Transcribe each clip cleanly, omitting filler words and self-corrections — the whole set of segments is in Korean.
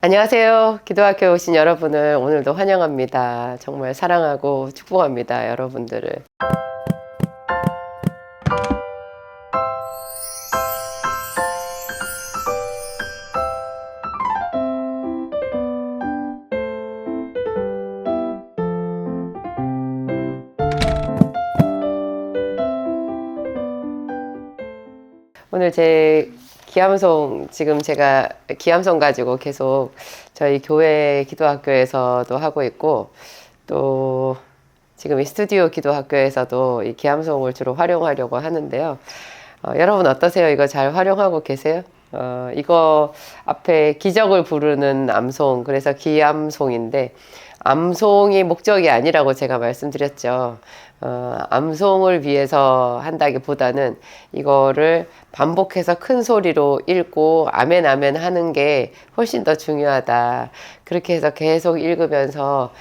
안녕하세요. 기도학교에 오신 여러분을 오늘도 환영합니다. 정말 사랑하고 축복합니다. 여러분들을. 오늘 제 기암송, 지금 제가 기암송 가지고 계속 저희 교회 기도학교에서도 하고 있고, 또 지금 이 스튜디오 기도학교에서도 이 기암송을 주로 활용하려고 하는데요. 여러분 어떠세요? 이거 잘 활용하고 계세요? 이거 앞에 기적을 부르는 암송, 그래서 기암송인데, 암송이 목적이 아니라고 제가 말씀드렸죠. 암송을 위해서 한다기보다는 이거를 반복해서 큰 소리로 읽고 아멘 아멘 하는 게 훨씬 더 중요하다. 그렇게 해서 계속 읽으면서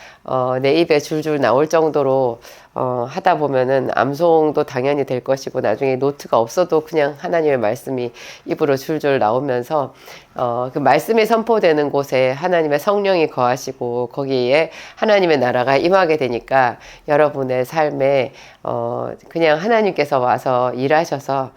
내 입에 줄줄 나올 정도로 하다 보면은 암송도 당연히 될 것이고, 나중에 노트가 없어도 그냥 하나님의 말씀이 입으로 줄줄 나오면서 그 말씀이 선포되는 곳에 하나님의 성령이 거하시고 거기에 하나님의 나라가 임하게 되니까 여러분의 삶에 그냥 하나님께서 와서 일하셔서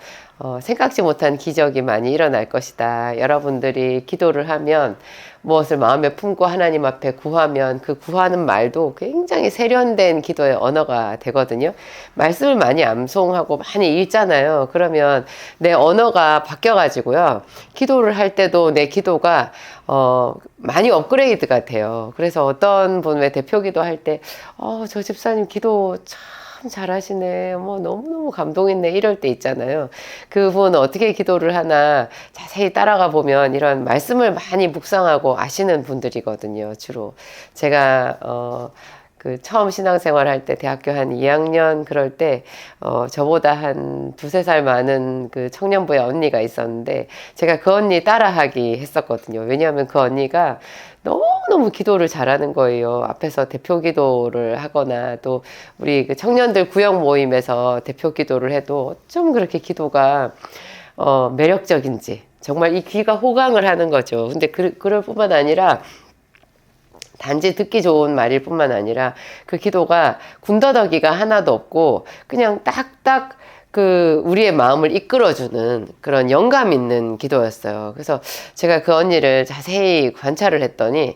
생각지 못한 기적이 많이 일어날 것이다. 여러분들이 기도를 하면, 무엇을 마음에 품고 하나님 앞에 구하면 그 구하는 말도 굉장히 세련된 기도의 언어가 되거든요. 말씀을 많이 암송하고 많이 읽잖아요. 그러면 내 언어가 바뀌어가지고요, 기도를 할 때도 내 기도가 많이 업그레이드가 돼요. 그래서 어떤 분 왜 대표 기도할 때 저 집사님 기도 참 잘하시네, 뭐 너무너무 감동했네, 이럴 때 있잖아요. 그분 어떻게 기도를 하나 자세히 따라가 보면 이런 말씀을 많이 묵상하고 아시는 분들이거든요. 주로 제가 처음 신앙생활 할 때 대학교 한 2학년 그럴 때 저보다 한 두세 살 많은 그 청년부의 언니가 있었는데, 제가 그 언니 따라하기 했었거든요. 왜냐하면 그 언니가 너무너무 기도를 잘하는 거예요. 앞에서 대표 기도를 하거나, 또 우리 그 청년들 구역 모임에서 대표 기도를 해도 어쩜 그렇게 기도가 매력적인지, 정말 이 귀가 호강을 하는 거죠. 근데 그럴 뿐만 아니라, 단지 듣기 좋은 말일 뿐만 아니라 그 기도가 군더더기가 하나도 없고 그냥 딱딱 우리의 마음을 이끌어주는 그런 영감 있는 기도였어요. 그래서 제가 그 언니를 자세히 관찰을 했더니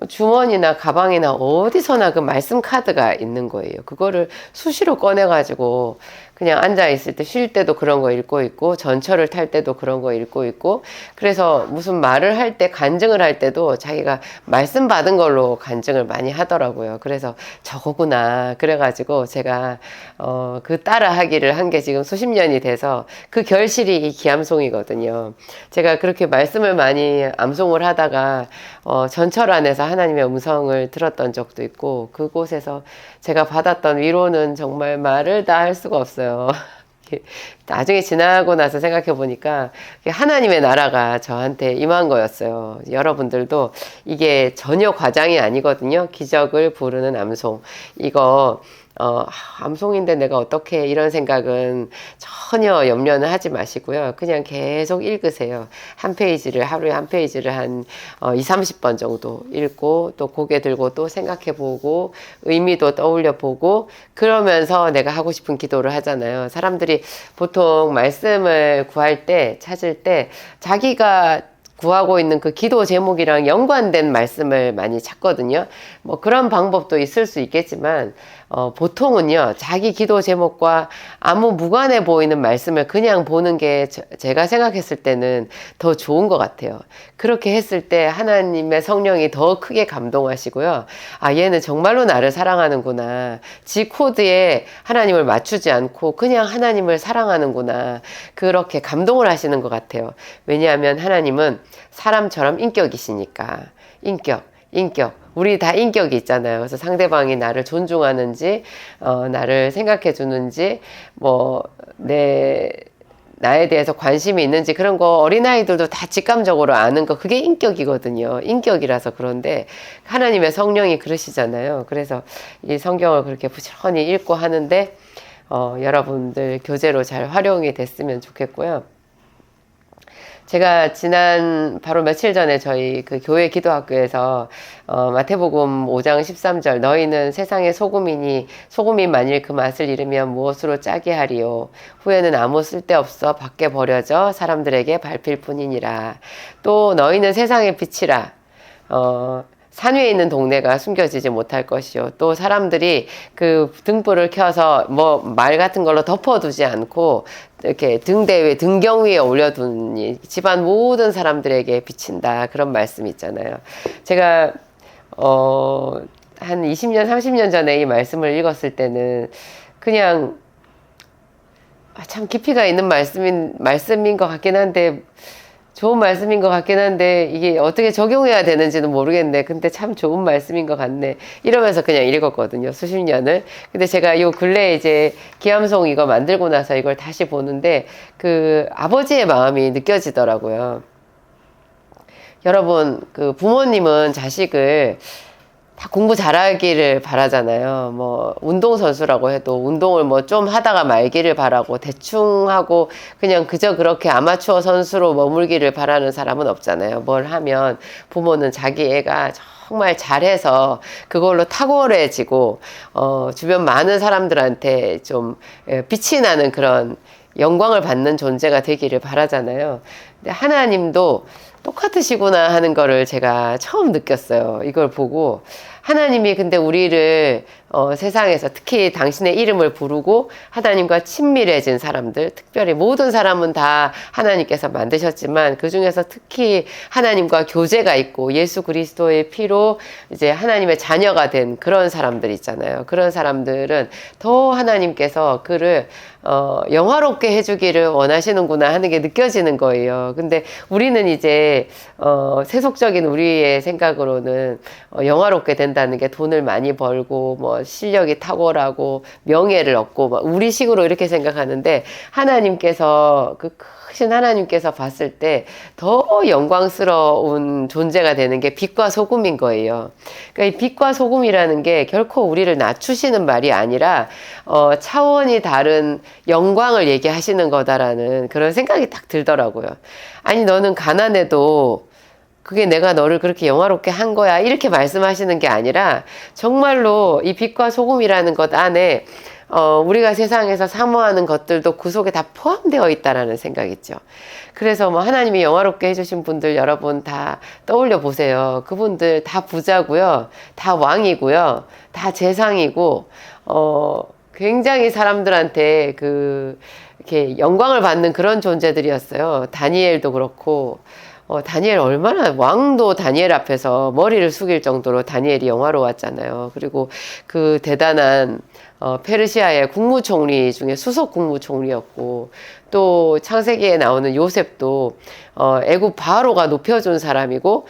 주머니나 가방이나 어디서나 그 말씀 카드가 있는 거예요. 그거를 수시로 꺼내가지고 그냥 앉아있을 때, 쉴 때도 그런 거 읽고 있고, 전철을 탈 때도 그런 거 읽고 있고, 그래서 무슨 말을 할 때, 간증을 할 때도 자기가 말씀 받은 걸로 간증을 많이 하더라고요. 그래서 저거구나. 그래가지고 제가 그 따라 하기를 한 게 지금 수십 년이 돼서 그 결실이 이 기암송이거든요. 제가 그렇게 말씀을 많이 암송을 하다가 전철 안에서 하나님의 음성을 들었던 적도 있고, 그곳에서 제가 받았던 위로는 정말 말을 다 할 수가 없어요. 나중에 지나고 나서 생각해 보니까 하나님의 나라가 저한테 임한 거였어요. 여러분들도 이게 전혀 과장이 아니거든요. 기적을 부르는 암송. 이거 암송인데 내가 어떻게, 이런 생각은 전혀 염려는 하지 마시고요. 그냥 계속 읽으세요. 한 페이지를, 하루에 한 페이지를 한 20-30번 정도 읽고, 또 고개 들고 또 생각해보고, 의미도 떠올려보고, 그러면서 내가 하고 싶은 기도를 하잖아요. 사람들이 보통 말씀을 구할 때, 찾을 때 자기가 구하고 있는 그 기도 제목이랑 연관된 말씀을 많이 찾거든요. 뭐 그런 방법도 있을 수 있겠지만, 보통은요, 자기 기도 제목과 아무 무관해 보이는 말씀을 그냥 보는 게 제가 생각했을 때는 더 좋은 것 같아요. 그렇게 했을 때 하나님의 성령이 더 크게 감동하시고요. 아, 얘는 정말로 나를 사랑하는구나. 지 코드에 하나님을 맞추지 않고 그냥 하나님을 사랑하는구나. 그렇게 감동을 하시는 것 같아요. 왜냐하면 하나님은 사람처럼 인격이시니까. 인격. 우리 다 인격이 있잖아요. 그래서 상대방이 나를 존중하는지, 나를 생각해 주는지, 나에 대해서 관심이 있는지, 그런 거 어린아이들도 다 직감적으로 아는 거, 그게 인격이거든요. 인격이라서. 그런데 하나님의 성령이 그러시잖아요. 그래서 이 성경을 그렇게 부지런히 읽고 하는데, 여러분들 교재로 잘 활용이 됐으면 좋겠고요. 제가 지난 바로 며칠 전에 저희 그 교회 기도학교에서 마태복음 5장 13절 너희는 세상의 소금이니 소금이 만일 그 맛을 잃으면 무엇으로 짜게 하리요 후에는 아무 쓸데없어 밖에 버려져 사람들에게 밟힐 뿐이니라. 또 너희는 세상의 빛이라. 산 위에 있는 동네가 숨겨지지 못할 것이요. 또 사람들이 그 등불을 켜서 뭐 말 같은 걸로 덮어두지 않고 이렇게 등경 위에 올려두니 집안 모든 사람들에게 비친다. 그런 말씀 있잖아요. 제가 한 20년, 30년 전에 이 말씀을 읽었을 때는 그냥 참 깊이가 있는 말씀인 것 같긴 한데 좋은 말씀인 것 같긴 한데 이게 어떻게 적용해야 되는지는 모르겠네. 근데 참 좋은 말씀인 것 같네. 이러면서 그냥 읽었거든요. 수십 년을. 근데 제가 요 근래에 이제 기암송 이거 만들고 나서 이걸 다시 보는데 그 아버지의 마음이 느껴지더라고요. 여러분, 그 부모님은 자식을 다 공부 잘하기를 바라잖아요. 뭐 운동선수라고 해도 운동을 뭐 좀 하다가 말기를 바라고 대충 하고 그냥 그저 그렇게 아마추어 선수로 머물기를 바라는 사람은 없잖아요. 뭘 하면 부모는 자기 애가 정말 잘해서 그걸로 탁월해지고 주변 많은 사람들한테 좀 빛이 나는 그런 영광을 받는 존재가 되기를 바라잖아요. 근데 하나님도 똑같으시구나 하는 거를 제가 처음 느꼈어요. 이걸 보고 하나님이 근데 우리를 세상에서 특히 당신의 이름을 부르고 하나님과 친밀해진 사람들, 특별히 모든 사람은 다 하나님께서 만드셨지만 그 중에서 특히 하나님과 교제가 있고 예수 그리스도의 피로 이제 하나님의 자녀가 된 그런 사람들 있잖아요. 그런 사람들은 더 하나님께서 그를 영화롭게 해주기를 원하시는구나 하는 게 느껴지는 거예요. 근데 우리는 이제 세속적인 우리의 생각으로는 영화롭게 된다는 게 돈을 많이 벌고 뭐 실력이 탁월하고 명예를 얻고 막 우리 식으로 이렇게 생각하는데 하나님께서 그 크신 하나님께서 봤을 때 더 영광스러운 존재가 되는 게 빛과 소금인 거예요. 그러니까 이 빛과 소금이라는 게 결코 우리를 낮추시는 말이 아니라 차원이 다른 영광을 얘기하시는 거다라는 그런 생각이 딱 들더라고요. 아니 너는 가난해도 그게 내가 너를 그렇게 영화롭게 한 거야 이렇게 말씀하시는 게 아니라 정말로 이 빛과 소금이라는 것 안에 우리가 세상에서 사모하는 것들도 그 속에 다 포함되어 있다라는 생각이 있죠. 그래서 뭐 하나님이 영화롭게 해주신 분들 여러분 다 떠올려 보세요. 그분들 다 부자고요, 다 왕이고요, 다 재상이고 굉장히 사람들한테 이렇게 영광을 받는 그런 존재들이었어요. 다니엘도 그렇고. 다니엘 얼마나 왕도 다니엘 앞에서 머리를 숙일 정도로 다니엘이 영화로웠잖아요. 그리고 그 대단한 페르시아의 국무총리 중에 수석 국무총리였고 또 창세기에 나오는 요셉도 애굽 바로가 높여준 사람이고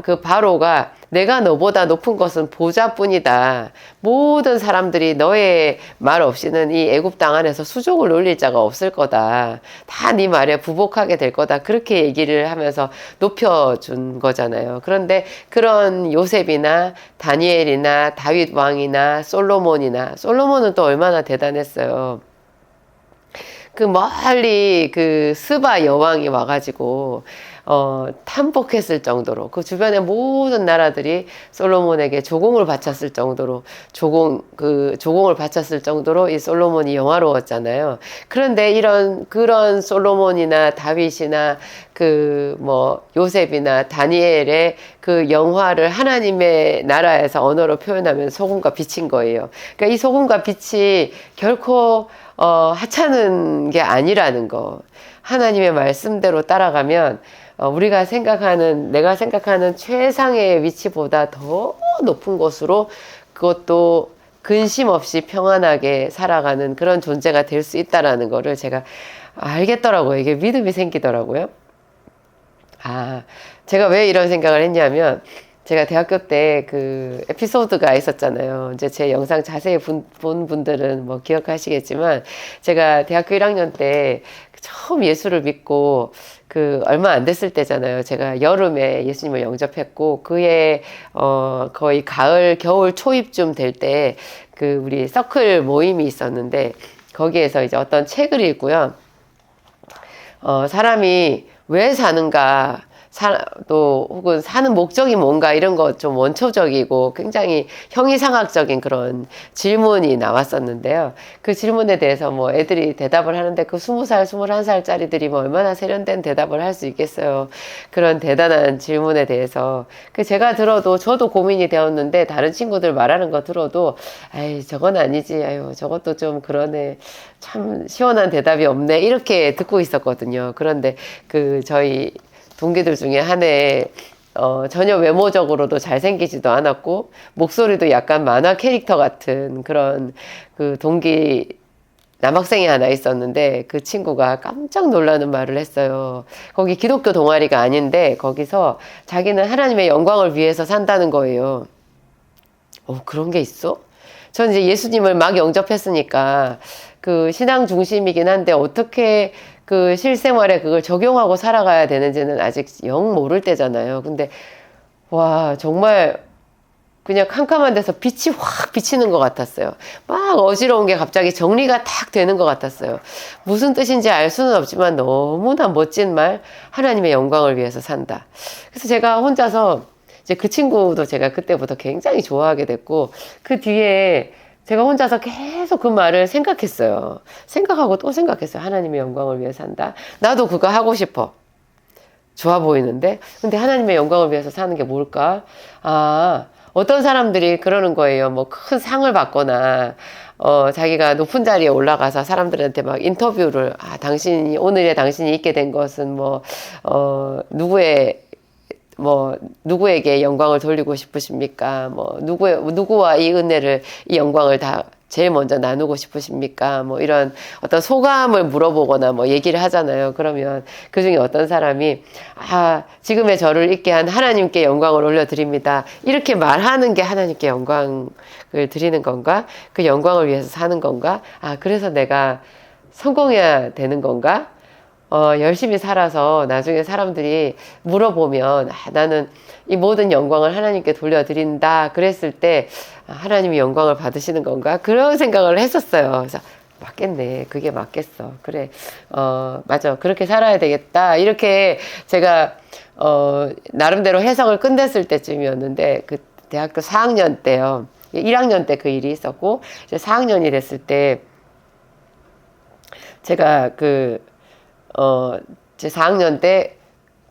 그 바로가 내가 너보다 높은 것은 보좌뿐이다. 모든 사람들이 너의 말 없이는 이 애굽 땅 안에서 수족을 놀릴 자가 없을 거다. 다 네 말에 부복하게 될 거다. 그렇게 얘기를 하면서 높여준 거잖아요. 그런데 그런 요셉이나 다니엘이나 다윗 왕이나 솔로몬은 또 얼마나 대단했어요. 그 멀리 그 스바 여왕이 와가지고 탐복했을 정도로 그 주변의 모든 나라들이 솔로몬에게 조공을 바쳤을 정도로 조공을 바쳤을 정도로 이 솔로몬이 영화로웠잖아요. 그런데 그런 솔로몬이나 다윗이나 요셉이나 다니엘의 그 영화를 하나님의 나라에서 언어로 표현하면 소금과 빛인 거예요. 그러니까 이 소금과 빛이 결코 하찮은 게 아니라는 거. 하나님의 말씀대로 따라가면 내가 생각하는 최상의 위치보다 더 높은 곳으로 그것도 근심 없이 평안하게 살아가는 그런 존재가 될 수 있다라는 거를 제가 알겠더라고요. 이게 믿음이 생기더라고요. 제가 왜 이런 생각을 했냐면 제가 대학교 때 그 에피소드가 있었잖아요. 이제 제 영상 자세히 본 분들은 뭐 기억하시겠지만 제가 대학교 1학년 때 처음 예수를 믿고 얼마 안 됐을 때잖아요. 제가 여름에 예수님을 영접했고 그해 거의 겨울 초입쯤 될 때 우리 서클 모임이 있었는데 거기에서 이제 어떤 책을 읽고요. 사람이 왜 사는가, 또 혹은 사는 목적이 뭔가 이런 거 좀 원초적이고 굉장히 형이상학적인 그런 질문이 나왔었는데요. 그 질문에 대해서 뭐 애들이 대답을 하는데 그 20살, 21살짜리들이 뭐 얼마나 세련된 대답을 할 수 있겠어요. 그런 대단한 질문에 대해서. 그 제가 들어도 저도 고민이 되었는데 다른 친구들 말하는 거 들어도 아이 저건 아니지. 아유 저것도 좀 그러네. 참 시원한 대답이 없네. 이렇게 듣고 있었거든요. 그런데 그 저희 동기들 중에 한 애, 전혀 외모적으로도 잘생기지도 않았고, 목소리도 약간 만화 캐릭터 같은 그런 그 동기 남학생이 하나 있었는데, 그 친구가 깜짝 놀라는 말을 했어요. 거기 기독교 동아리가 아닌데, 거기서 자기는 하나님의 영광을 위해서 산다는 거예요. 그런 게 있어? 전 이제 예수님을 막 영접했으니까, 그 신앙 중심이긴 한데, 어떻게 그 실생활에 그걸 적용하고 살아가야 되는지는 아직 영 모를 때잖아요. 근데 와 정말 그냥 캄캄한 데서 빛이 확 비치는 것 같았어요. 막 어지러운 게 갑자기 정리가 탁 되는 것 같았어요. 무슨 뜻인지 알 수는 없지만 너무나 멋진 말, 하나님의 영광을 위해서 산다. 그래서 제가 혼자서 이제 그 친구도 제가 그때부터 굉장히 좋아하게 됐고, 그 뒤에 제가 혼자서 계속 그 말을 생각했어요. 생각하고 또 생각했어요. 하나님의 영광을 위해 산다. 나도 그거 하고 싶어. 좋아 보이는데? 근데 하나님의 영광을 위해서 사는 게 뭘까? 어떤 사람들이 그러는 거예요. 뭐 큰 상을 받거나, 자기가 높은 자리에 올라가서 사람들한테 막 인터뷰를, 오늘의 당신이 있게 된 것은 누구에게 영광을 돌리고 싶으십니까? 누구와 이 은혜를, 이 영광을 다 제일 먼저 나누고 싶으십니까? 이런 어떤 소감을 물어보거나 얘기를 하잖아요. 그러면 그 중에 어떤 사람이, 지금의 저를 있게 한 하나님께 영광을 올려드립니다. 이렇게 말하는 게 하나님께 영광을 드리는 건가? 그 영광을 위해서 사는 건가? 그래서 내가 성공해야 되는 건가? 열심히 살아서 나중에 사람들이 물어보면, 나는 이 모든 영광을 하나님께 돌려드린다. 그랬을 때, 하나님이 영광을 받으시는 건가? 그런 생각을 했었어요. 그래서, 맞겠네. 그게 맞겠어. 그래. 맞아. 그렇게 살아야 되겠다. 이렇게 제가, 나름대로 해석을 끝냈을 때쯤이었는데, 그 대학교 4학년 때요. 1학년 때 그 일이 있었고, 이제 4학년이 됐을 때, 제가 제 4학년 때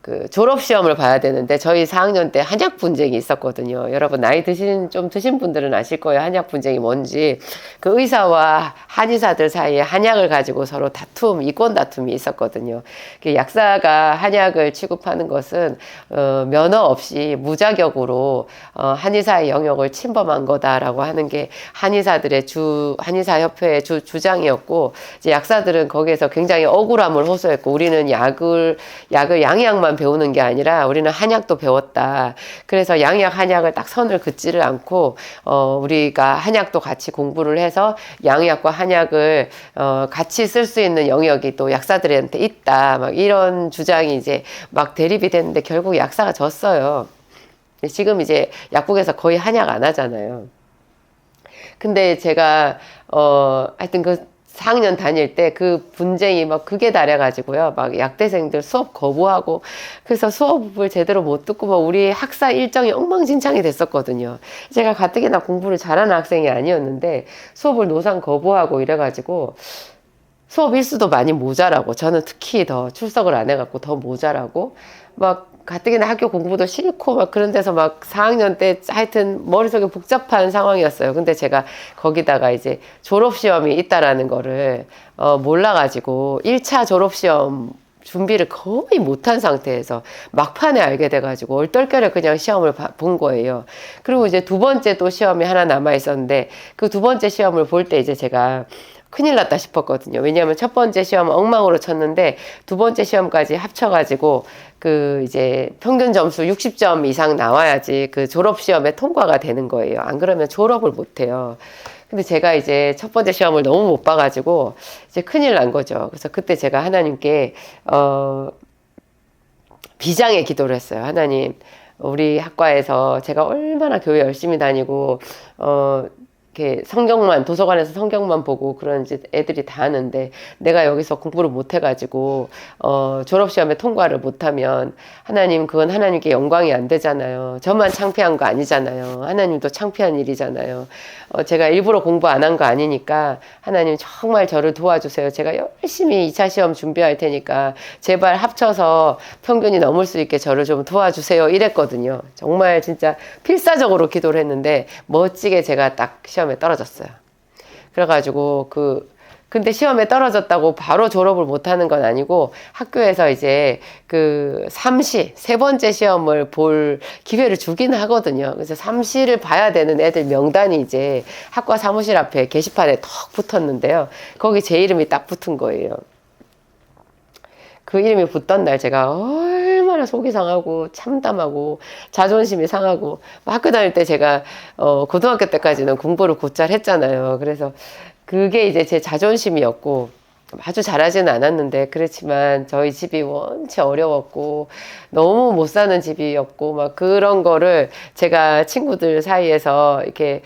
그 졸업시험을 봐야 되는데 저희 4학년 때 한약 분쟁이 있었거든요. 여러분 나이 좀 드신 분들은 아실 거예요. 한약 분쟁이 뭔지. 그 의사와 한의사들 사이에 한약을 가지고 서로 이권 다툼이 있었거든요. 약사가 한약을 취급하는 것은 면허 없이 무자격으로 한의사의 영역을 침범한 거다라고 하는 게 한의사협회의 주장이었고, 이제 약사들은 거기에서 굉장히 억울함을 호소했고, 우리는 약을 양약만 배우는 게 아니라 우리는 한약도 배웠다. 그래서 양약 한약을 딱 선을 긋지를 않고 우리가 한약도 같이 공부를 해서 양약과 한약을 같이 쓸 수 있는 영역이 또 약사들한테 있다. 막 이런 주장이 이제 막 대립이 됐는데 결국 약사가 졌어요. 지금 이제 약국에서 거의 한약 안 하잖아요. 근데 제가 하여튼 그 4학년 다닐 때 그 분쟁이 막 극에 달해가지고요. 막 약대생들 수업 거부하고, 그래서 수업을 제대로 못 듣고 우리 학사 일정이 엉망진창이 됐었거든요. 제가 가뜩이나 공부를 잘하는 학생이 아니었는데 수업을 노상 거부하고 이래가지고 수업 일수도 많이 모자라고, 저는 특히 더 출석을 안 해갖고 더 모자라고, 막 가뜩이나 학교 공부도 싫고 막 그런 데서 막 4학년 때 하여튼 머릿속에 복잡한 상황이었어요. 근데 제가 거기다가 이제 졸업시험이 있다라는 거를 몰라가지고 1차 졸업시험 준비를 거의 못한 상태에서 막판에 알게 돼가지고 얼떨결에 그냥 시험을 본 거예요. 그리고 이제 두 번째 또 시험이 하나 남아 있었는데 그 두 번째 시험을 볼 때 이제 제가 큰일 났다 싶었거든요. 왜냐하면 첫 번째 시험 엉망으로 쳤는데 두 번째 시험까지 합쳐가지고 그 이제 평균 점수 60점 이상 나와야지 그 졸업 시험에 통과가 되는 거예요. 안 그러면 졸업을 못 해요. 근데 제가 이제 첫 번째 시험을 너무 못 봐가지고 이제 큰일 난 거죠. 그래서 그때 제가 하나님께 비장의 기도를 했어요. 하나님, 우리 학과에서 제가 얼마나 교회 열심히 다니고 이렇게 성경만, 도서관에서 성경만 보고 그런 이제 애들이 다 하는데, 내가 여기서 공부를 못 해가지고, 졸업시험에 통과를 못하면, 하나님, 그건 하나님께 영광이 안 되잖아요. 저만 창피한 거 아니잖아요. 하나님도 창피한 일이잖아요. 제가 일부러 공부 안 한 거 아니니까, 하나님 정말 저를 도와주세요. 제가 열심히 2차 시험 준비할 테니까, 제발 합쳐서 평균이 넘을 수 있게 저를 좀 도와주세요. 이랬거든요. 정말 진짜 필사적으로 기도를 했는데, 멋지게 제가 딱 시험에 떨어졌어요. 그래가지고 근데 시험에 떨어졌다고 바로 졸업을 못하는 건 아니고, 학교에서 이제 세 번째 시험을 볼 기회를 주긴 하거든요. 그래서 삼시를 봐야 되는 애들 명단이 이제 학과 사무실 앞에 게시판에 턱 붙었는데요. 거기 제 이름이 딱 붙은 거예요. 그 이름이 붙던 날 제가 얼마나 속이 상하고 참담하고 자존심이 상하고, 학교 다닐 때 제가 고등학교 때까지는 공부를 곧잘 했잖아요. 그래서 그게 이제 제 자존심이었고, 아주 잘하지는 않았는데, 그렇지만 저희 집이 원체 어려웠고 너무 못 사는 집이었고 막 그런 거를 제가 친구들 사이에서 이렇게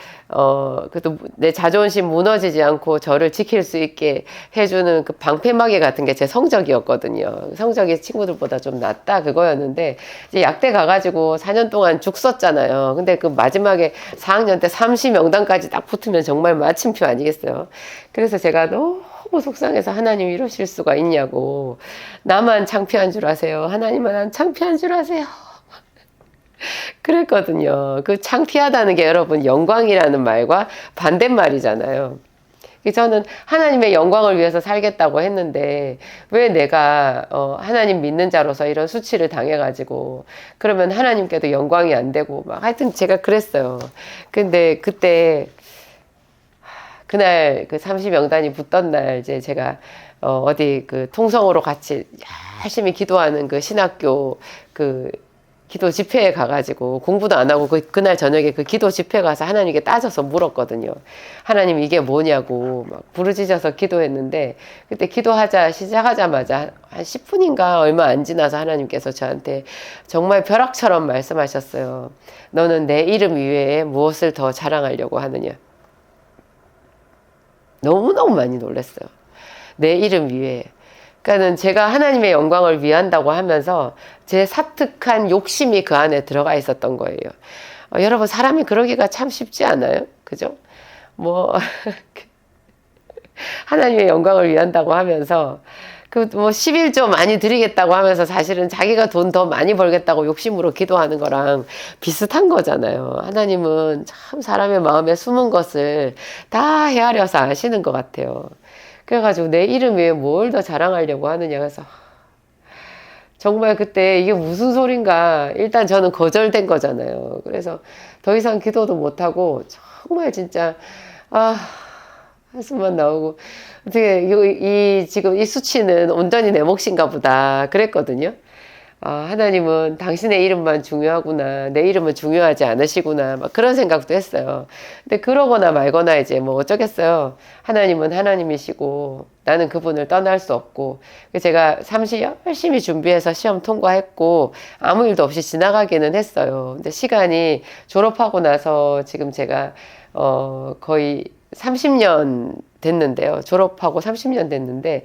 그래도 내 자존심 무너지지 않고 저를 지킬 수 있게 해주는 그 방패막이 같은 게 제 성적이었거든요. 성적이 친구들보다 좀 낫다 그거였는데, 이제 약대 가가지고 4년 동안 죽 썼잖아요. 근데 그 마지막에 4학년 때 30 명단까지 딱 붙으면 정말 마침표 아니겠어요. 그래서 제가 너무 속상해서, 하나님 이러실 수가 있냐고. 나만 창피한 줄 아세요. 하나님은 난 창피한 줄 아세요. 그랬거든요. 그 창피하다는 게 여러분 영광이라는 말과 반대말이잖아요. 저는 하나님의 영광을 위해서 살겠다고 했는데, 왜 내가 하나님 믿는 자로서 이런 수치를 당해가지고 그러면 하나님께도 영광이 안 되고 막 하여튼 제가 그랬어요. 근데 그날 30명단이 붙던 날 이제 제가 어디 통성으로 같이 열심히 기도하는 신학교 기도 집회에 가가지고 공부도 안 하고 그날 저녁에 기도 집회 가서 하나님께 따져서 물었거든요. 하나님 이게 뭐냐고 막 부르짖어서 기도했는데, 그때 시작하자마자 한 10분인가 얼마 안 지나서 하나님께서 저한테 정말 벼락처럼 말씀하셨어요. 너는 내 이름 이외에 무엇을 더 자랑하려고 하느냐. 너무너무 많이 놀랐어요. 내 이름 위에. 그러니까는 제가 하나님의 영광을 위한다고 하면서 제 사특한 욕심이 그 안에 들어가 있었던 거예요. 여러분, 사람이 그러기가 참 쉽지 않아요? 그죠? 하나님의 영광을 위한다고 하면서 11조 많이 드리겠다고 하면서 사실은 자기가 돈 더 많이 벌겠다고 욕심으로 기도하는 거랑 비슷한 거잖아요. 하나님은 참 사람의 마음에 숨은 것을 다 헤아려서 아시는 것 같아요. 그래가지고 내 이름 위에 뭘 더 자랑하려고 하느냐. 그래서 정말 그때 이게 무슨 소린가. 일단 저는 거절된 거잖아요. 그래서 더 이상 기도도 못하고 정말 진짜 한숨만 나오고, 어떻게 지금 이 수치는 온전히 내 몫인가 보다 그랬거든요. 하나님은 당신의 이름만 중요하구나, 내 이름은 중요하지 않으시구나, 막 그런 생각도 했어요. 근데 그러거나 말거나 이제 어쩌겠어요. 하나님은 하나님이시고 나는 그분을 떠날 수 없고, 제가 삼시 열심히 준비해서 시험 통과했고 아무 일도 없이 지나가기는 했어요. 근데 시간이 졸업하고 나서 지금 제가 거의 30년 됐는데요. 졸업하고 30년 됐는데,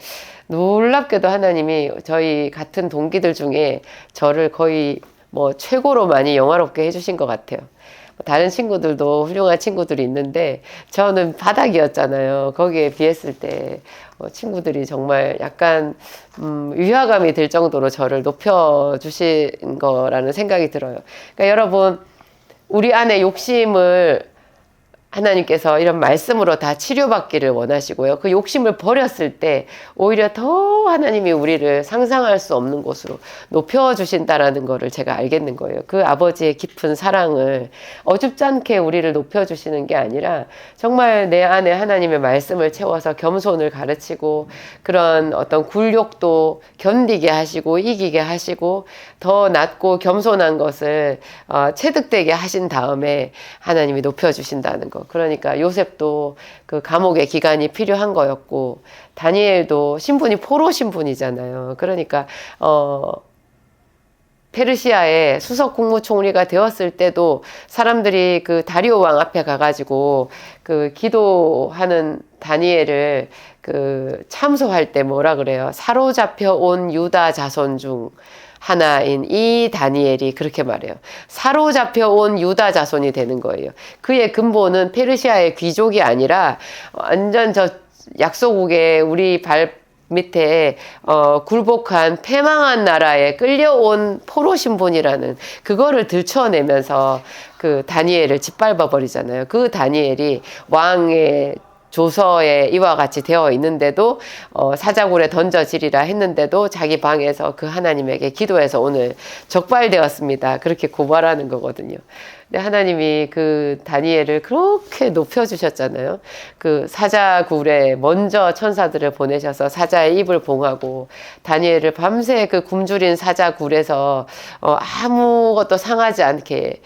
놀랍게도 하나님이 저희 같은 동기들 중에 저를 거의 최고로 많이 영화롭게 해주신 것 같아요. 다른 친구들도 훌륭한 친구들이 있는데 저는 바닥이었잖아요. 거기에 비했을 때 친구들이 정말 약간 위화감이 들 정도로 저를 높여주신 거라는 생각이 들어요. 그러니까 여러분, 우리 안에 욕심을 하나님께서 이런 말씀으로 다 치료받기를 원하시고요. 그 욕심을 버렸을 때 오히려 더 하나님이 우리를 상상할 수 없는 곳으로 높여주신다라는 거를 제가 알겠는 거예요. 그 아버지의 깊은 사랑을 어줍지 않게 우리를 높여주시는 게 아니라 정말 내 안에 하나님의 말씀을 채워서 겸손을 가르치고, 그런 어떤 굴욕도 견디게 하시고 이기게 하시고 더 낮고 겸손한 것을 체득되게 하신 다음에 하나님이 높여주신다는 거. 그러니까 요셉도 그 감옥의 기간이 필요한 거였고, 다니엘도 신분이 포로 신분이잖아요. 그러니까 페르시아의 수석 국무총리가 되었을 때도 사람들이 그 다리오 왕 앞에 가가지고 그 기도하는 다니엘을 그 참소할 때 뭐라 그래요? 사로잡혀 온 유다 자손 중 하나인 이 다니엘이 그렇게 말해요. 사로잡혀 온 유다 자손이 되는 거예요. 그의 근본은 페르시아의 귀족이 아니라 완전 저 약소국의 우리 발 밑에 굴복한 패망한 나라에 끌려온 포로 신분이라는 그거를 들춰내면서 그 다니엘을 짓밟아 버리잖아요. 그 다니엘이 왕의 조서에 이와 같이 되어 있는데도 사자굴에 던져지리라 했는데도 자기 방에서 그 하나님에게 기도해서 오늘 적발되었습니다. 그렇게 고발하는 거거든요. 근데 하나님이 그 다니엘을 그렇게 높여주셨잖아요. 그 사자굴에 먼저 천사들을 보내셔서 사자의 입을 봉하고 다니엘을 밤새 그 굶주린 사자굴에서 아무것도 상하지 않게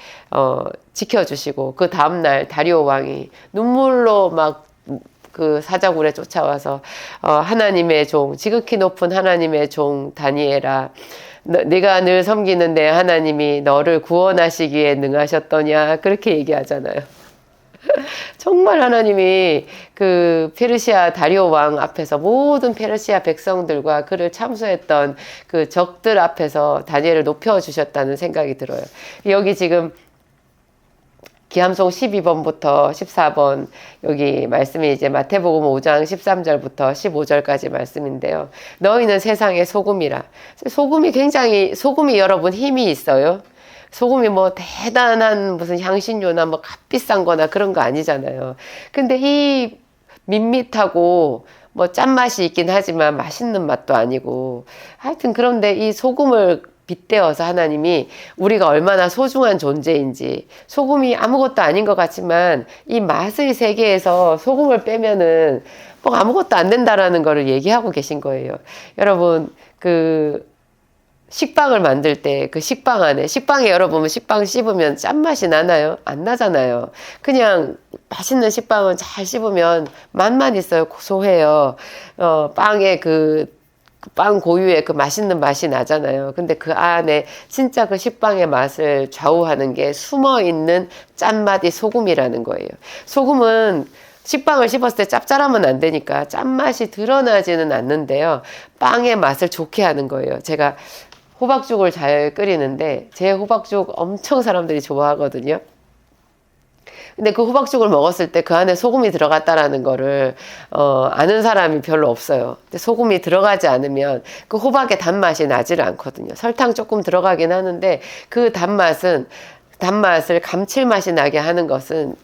지켜주시고 그 다음날 다리오 왕이 눈물로 막 그 사자굴에 쫓아와서 하나님의 종, 지극히 높은 하나님의 종 다니엘아, 네가 늘 섬기는 내 하나님이 너를 구원하시기에 능하셨더냐, 그렇게 얘기하잖아요. 정말 하나님이 그 페르시아 다리오 왕 앞에서 모든 페르시아 백성들과 그를 참수했던 그 적들 앞에서 다니엘을 높여주셨다는 생각이 들어요. 여기 지금 기함송 12번부터 14번 여기 말씀이 이제 마태복음 5장 13절부터 15절까지 말씀인데요. 너희는 세상의 소금이라. 소금이 여러분 힘이 있어요. 소금이 뭐 대단한 무슨 향신료나 뭐 값비싼 거나 그런 거 아니잖아요. 근데 이 밋밋하고 뭐 짠맛이 있긴 하지만 맛있는 맛도 아니고 하여튼 그런데 이 소금을 빗대어서 하나님이 우리가 얼마나 소중한 존재인지 소금이 아무것도 아닌 것 같지만 이 맛의 세계에서 소금을 빼면은 뭐 아무것도 안 된다라는 거를 얘기하고 계신 거예요. 여러분 그 식빵을 만들 때 그 식빵 안에 식빵에 여러분 식빵 씹으면 짠맛이 나나요? 안 나잖아요. 그냥 맛있는 식빵은 잘 씹으면 맛만 있어요. 고소해요. 빵에 빵 고유의 그 맛있는 맛이 나잖아요. 근데 그 안에 진짜 그 식빵의 맛을 좌우하는 게 숨어 있는 짠맛이 소금이라는 거예요. 소금은 식빵을 씹었을 때 짭짤하면 안 되니까 짠맛이 드러나지는 않는데요. 빵의 맛을 좋게 하는 거예요. 제가 호박죽을 잘 끓이는데 제 호박죽 엄청 사람들이 좋아하거든요. 근데 그 호박죽을 먹었을 때 그 안에 소금이 들어갔다라는 거를 아는 사람이 별로 없어요. 근데 소금이 들어가지 않으면 그 호박의 단맛이 나지를 않거든요. 설탕 조금 들어가긴 하는데 그 단맛을 감칠맛이 나게 하는 것은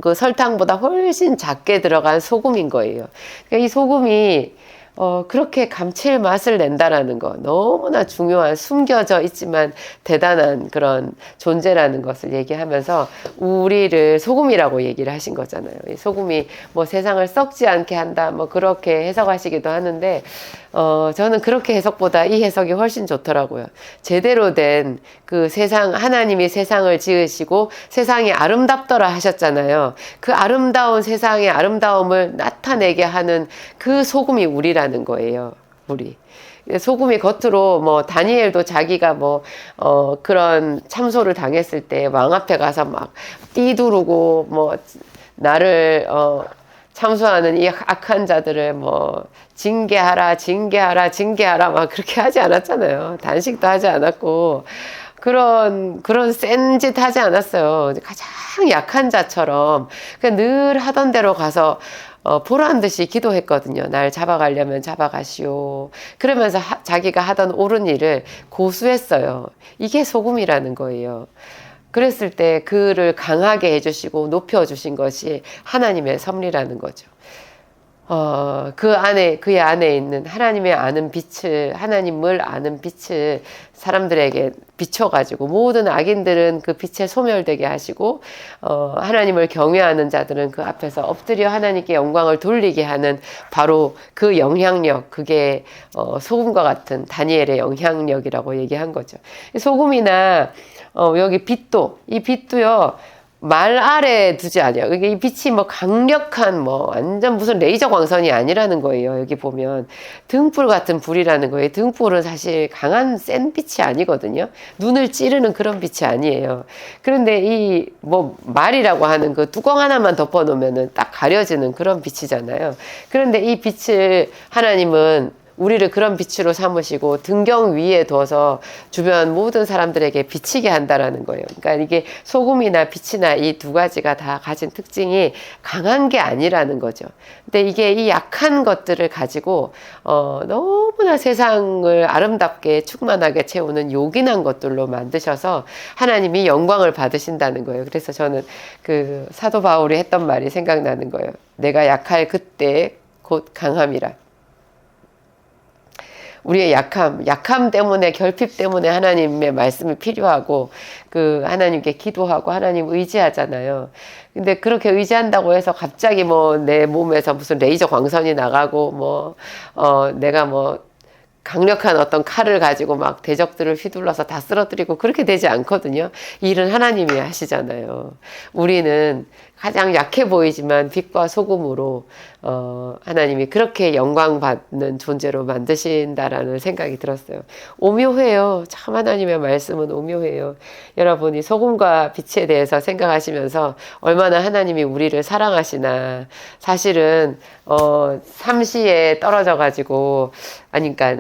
그 설탕보다 훨씬 작게 들어간 소금인 거예요. 그러니까 이 소금이 그렇게 감칠맛을 낸다라는 거 너무나 중요한 숨겨져 있지만 대단한 그런 존재라는 것을 얘기하면서 우리를 소금이라고 얘기를 하신 거잖아요. 이 소금이 뭐 세상을 썩지 않게 한다 뭐 그렇게 해석하시기도 하는데 저는 그렇게 해석보다 이 해석이 훨씬 좋더라고요. 제대로 된 그 세상 하나님이 세상을 지으시고 세상이 아름답더라 하셨잖아요. 그 아름다운 세상의 아름다움을 나타내게 하는 그 소금이 우리라는 거예요. 우리. 소금이 겉으로 뭐 다니엘도 자기가 뭐 그런 참소를 당했을 때 왕 앞에 가서 막 띠두르고 뭐 나를 참소하는 이 악한 자들을 뭐 징계하라 막 그렇게 하지 않았잖아요. 단식도 하지 않았고 그런 센 짓 하지 않았어요. 가장 약한 자처럼 그냥 늘 하던 대로 가서 보란 듯이 기도했거든요. 날 잡아가려면 잡아가시오. 그러면서 자기가 하던 옳은 일을 고수했어요. 이게 소금이라는 거예요. 그랬을 때 그를 강하게 해주시고 높여주신 것이 하나님의 섭리라는 거죠. 그의 안에 있는 하나님의 아는 빛을, 하나님을 아는 빛을 사람들에게 비춰가지고 모든 악인들은 그 빛에 소멸되게 하시고, 하나님을 경외하는 자들은 그 앞에서 엎드려 하나님께 영광을 돌리게 하는 바로 그 영향력, 그게, 소금과 같은 다니엘의 영향력이라고 얘기한 거죠. 소금이나, 여기 빛도, 이 빛도요, 말 아래 두지 않아요. 이게 이 빛이 뭐 강력한 뭐 완전 무슨 레이저 광선이 아니라는 거예요. 여기 보면 등불 같은 불이라는 거예요. 등불은 사실 강한 센 빛이 아니거든요. 눈을 찌르는 그런 빛이 아니에요. 그런데 이 뭐 말이라고 하는 그 뚜껑 하나만 덮어 놓으면은 딱 가려지는 그런 빛이잖아요. 그런데 이 빛을 하나님은 우리를 그런 빛으로 삼으시고 등경 위에 둬서 주변 모든 사람들에게 비치게 한다라는 거예요. 그러니까 이게 소금이나 빛이나 이 두 가지가 다 가진 특징이 강한 게 아니라는 거죠. 근데 이게 이 약한 것들을 가지고 너무나 세상을 아름답게 충만하게 채우는 요긴한 것들로 만드셔서 하나님이 영광을 받으신다는 거예요. 그래서 저는 그 사도 바울이 했던 말이 생각나는 거예요. 내가 약할 그때 곧 강함이라. 우리의 약함 때문에, 결핍 때문에 하나님의 말씀이 필요하고, 그, 하나님께 기도하고 하나님 의지하잖아요. 근데 그렇게 의지한다고 해서 갑자기 뭐 내 몸에서 무슨 레이저 광선이 나가고, 내가 뭐, 강력한 어떤 칼을 가지고 막 대적들을 휘둘러서 다 쓰러뜨리고 그렇게 되지 않거든요. 이 일은 하나님이 하시잖아요. 우리는 가장 약해 보이지만 빛과 소금으로 하나님이 그렇게 영광 받는 존재로 만드신다라는 생각이 들었어요. 오묘해요. 참 하나님의 말씀은 오묘해요. 여러분이 소금과 빛에 대해서 생각하시면서 얼마나 하나님이 우리를 사랑하시나. 사실은 삼시에 떨어져 가지고 그러니까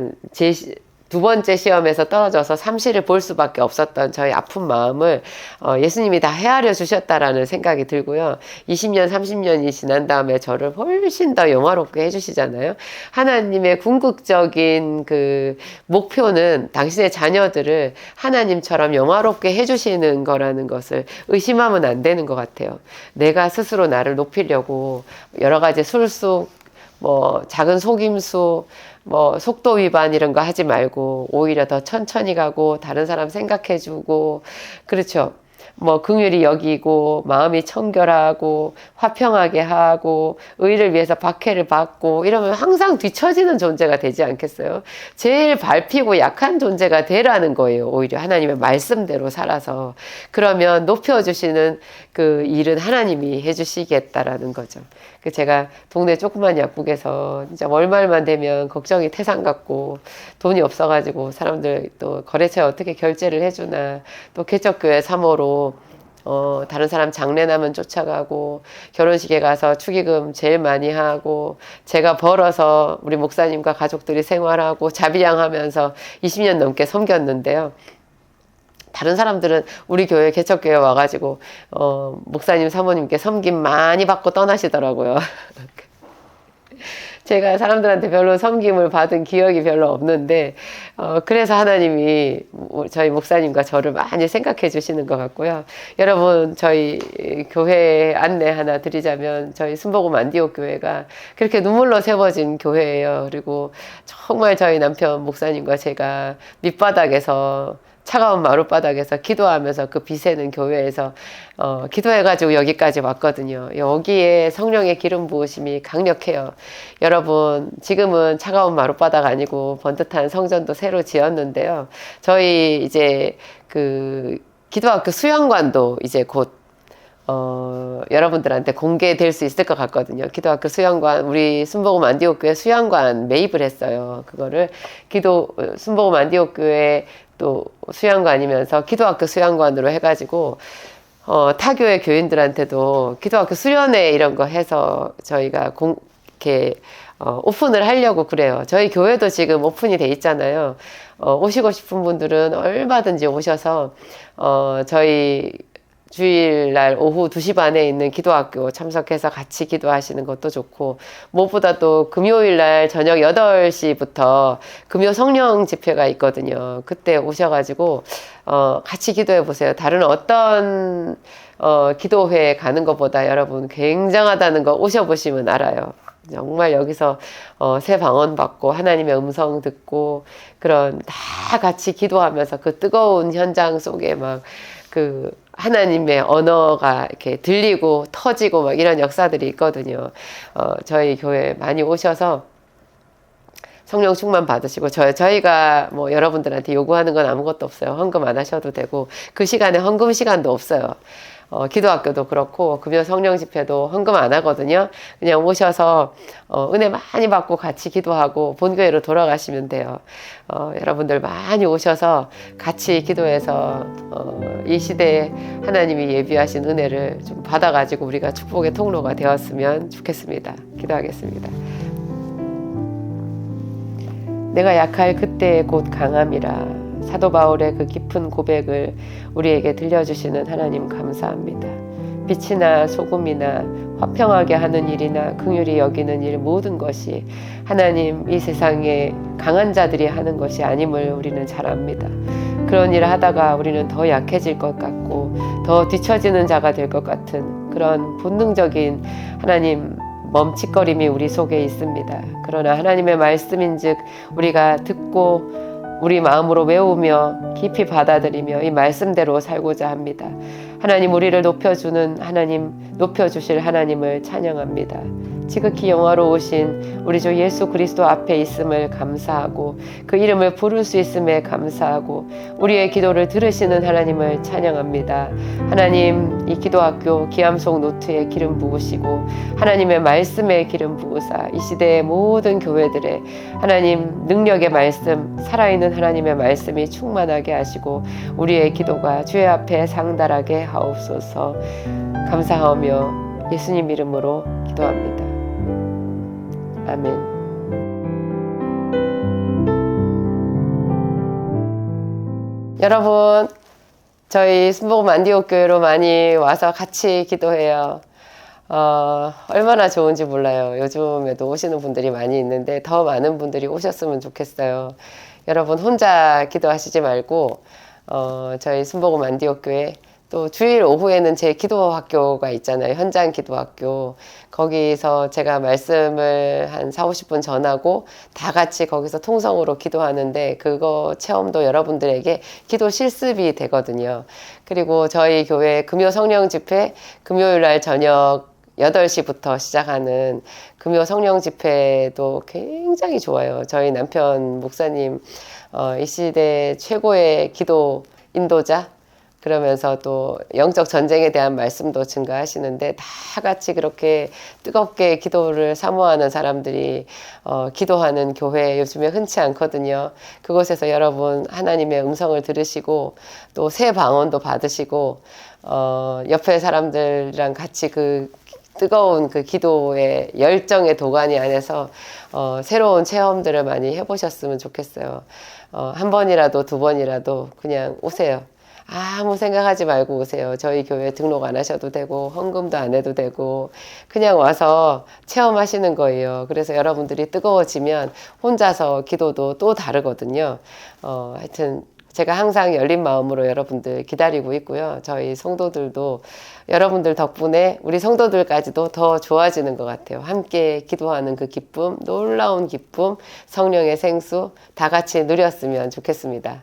두 번째 시험에서 떨어져서 삼시를 볼 수밖에 없었던 저희 아픈 마음을 예수님이 다 헤아려 주셨다라는 생각이 들고요. 20년, 30년이 지난 다음에 저를 훨씬 더 영화롭게 해주시잖아요. 하나님의 궁극적인 그 목표는 당신의 자녀들을 하나님처럼 영화롭게 해주시는 거라는 것을 의심하면 안 되는 것 같아요. 내가 스스로 나를 높이려고 여러 가지 술수, 뭐 작은 속임수, 뭐 속도 위반 이런 거 하지 말고 오히려 더 천천히 가고 다른 사람 생각해주고, 그렇죠. 뭐 긍휼히 여기고 마음이 청결하고 화평하게 하고 의를 위해서 박해를 받고 이러면 항상 뒤처지는 존재가 되지 않겠어요? 제일 밟히고 약한 존재가 되라는 거예요. 오히려 하나님의 말씀대로 살아서. 그러면 높여주시는 그 일은 하나님이 해주시겠다라는 거죠. 제가 동네 조그만 약국에서 진짜 월말만 되면 걱정이 태산 같고 돈이 없어가지고 사람들 또 거래처에 어떻게 결제를 해주나, 또 개척교회 사모로 다른 사람 장례나면 쫓아가고 결혼식에 가서 축의금 제일 많이 하고 제가 벌어서 우리 목사님과 가족들이 생활하고 자비량하면서 20년 넘게 섬겼는데요. 다른 사람들은 우리 교회 개척교회 와가지고 목사님 사모님께 섬김 많이 받고 떠나시더라고요. 제가 사람들한테 별로 섬김을 받은 기억이 별로 없는데 그래서 하나님이 저희 목사님과 저를 많이 생각해 주시는 것 같고요. 여러분, 저희 교회 안내 하나 드리자면 저희 순복음 안디옥 교회가 그렇게 눈물로 세워진 교회예요. 그리고 정말 저희 남편 목사님과 제가 밑바닥에서, 차가운 마룻바닥에서 기도하면서 그 비새는 교회에서 기도해가지고 여기까지 왔거든요. 여기에 성령의 기름 부으심이 강력해요. 여러분, 지금은 차가운 마룻바닥 아니고 번듯한 성전도 새로 지었는데요. 저희 이제 그 기도학교 수양관도 이제 곧 여러분들한테 공개될 수 있을 것 같거든요. 기도학교 수양관, 우리 순복음 안디옥교회 수양관 매입을 했어요. 그거를 순복음 안디옥교회 또 수양관이면서 기도학교 수양관으로 해가지고 타교의 교인들한테도 기도학교 수련회 이런 거 해서 저희가 이렇게 오픈을 하려고 그래요. 저희 교회도 지금 오픈이 돼 있잖아요. 오시고 싶은 분들은 얼마든지 오셔서 저희 주일날 오후 2시 반에 있는 기도학교 참석해서 같이 기도하시는 것도 좋고, 무엇보다 또 금요일날 저녁 8시부터 금요 성령 집회가 있거든요. 그때 오셔가지고 같이 기도해 보세요. 다른 어떤 기도회에 가는 것보다 여러분 굉장하다는 거 오셔보시면 알아요. 정말 여기서 새 방언 받고 하나님의 음성 듣고 그런 다 같이 기도하면서 그 뜨거운 현장 속에 막 그 하나님의 언어가 이렇게 들리고 터지고 막 이런 역사들이 있거든요. 저희 교회 많이 오셔서 성령 충만 받으시고, 저희가 뭐 여러분들한테 요구하는 건 아무것도 없어요. 헌금 안 하셔도 되고, 그 시간에 헌금 시간도 없어요. 기도학교도 그렇고 금요 성령 집회도 헌금 안 하거든요. 그냥 오셔서 은혜 많이 받고 같이 기도하고 본교회로 돌아가시면 돼요. 여러분들 많이 오셔서 같이 기도해서 이 시대에 하나님이 예비하신 은혜를 좀 받아가지고 우리가 축복의 통로가 되었으면 좋겠습니다. 기도하겠습니다. 내가 약할 그때에 곧 강함이라. 사도 바울의 그 깊은 고백을 우리에게 들려주시는 하나님 감사합니다. 빛이나 소금이나 화평하게 하는 일이나 긍휼히 여기는 일 모든 것이 하나님 이 세상에 강한 자들이 하는 것이 아님을 우리는 잘 압니다. 그런 일을 하다가 우리는 더 약해질 것 같고 더 뒤처지는 자가 될 것 같은 그런 본능적인 하나님 멈칫거림이 우리 속에 있습니다. 그러나 하나님의 말씀인즉 우리가 듣고 우리 마음으로 외우며 깊이 받아들이며 이 말씀대로 살고자 합니다. 하나님 우리를 높여주는 하나님, 높여주실 하나님을 찬양합니다. 지극히 영화로우신 우리 주 예수 그리스도 앞에 있음을 감사하고 그 이름을 부를 수 있음에 감사하고 우리의 기도를 들으시는 하나님을 찬양합니다. 하나님 이 기도학교 기암송 노트에 기름 부으시고 하나님의 말씀에 기름 부으사 이 시대의 모든 교회들의 하나님 능력의 말씀 살아있는 하나님의 말씀이 충만하게 하시고 우리의 기도가 주의 앞에 상달하게 하옵소서. 감사하며 예수님 이름으로 기도합니다. 아멘. 여러분, 저희 순복음 안디옥 교회로 많이 와서 같이 기도해요. 얼마나 좋은지 몰라요. 요즘에도 오시는 분들이 많이 있는데 더 많은 분들이 오셨으면 좋겠어요. 여러분 혼자 기도하시지 말고 저희 순복음 안디옥 교회 또 주일 오후에는 제 기도학교가 있잖아요. 현장 기도학교. 거기서 제가 말씀을 한 40-50분 전하고 다 같이 거기서 통성으로 기도하는데 그거 체험도 여러분들에게 기도 실습이 되거든요. 그리고 저희 교회 금요 성령 집회 금요일 날 저녁 8시부터 시작하는 금요 성령 집회도 굉장히 좋아요. 저희 남편 목사님 이 시대 최고의 기도 인도자 그러면서 또 영적 전쟁에 대한 말씀도 증가하시는데 다 같이 그렇게 뜨겁게 기도를 사모하는 사람들이 기도하는 교회 요즘에 흔치 않거든요. 그곳에서 여러분 하나님의 음성을 들으시고 또 새 방언도 받으시고 옆에 사람들이랑 같이 그 뜨거운 그 기도의 열정의 도가니 안에서 새로운 체험들을 많이 해보셨으면 좋겠어요. 한 번이라도 두 번이라도 그냥 오세요. 아무 생각하지 말고 오세요. 저희 교회 등록 안 하셔도 되고 헌금도 안 해도 되고 그냥 와서 체험하시는 거예요. 그래서 여러분들이 뜨거워지면 혼자서 기도도 또 다르거든요. 하여튼 제가 항상 열린 마음으로 여러분들 기다리고 있고요. 저희 성도들도 여러분들 덕분에 우리 성도들까지도 더 좋아지는 것 같아요. 함께 기도하는 그 기쁨, 놀라운 기쁨, 성령의 생수 다 같이 누렸으면 좋겠습니다.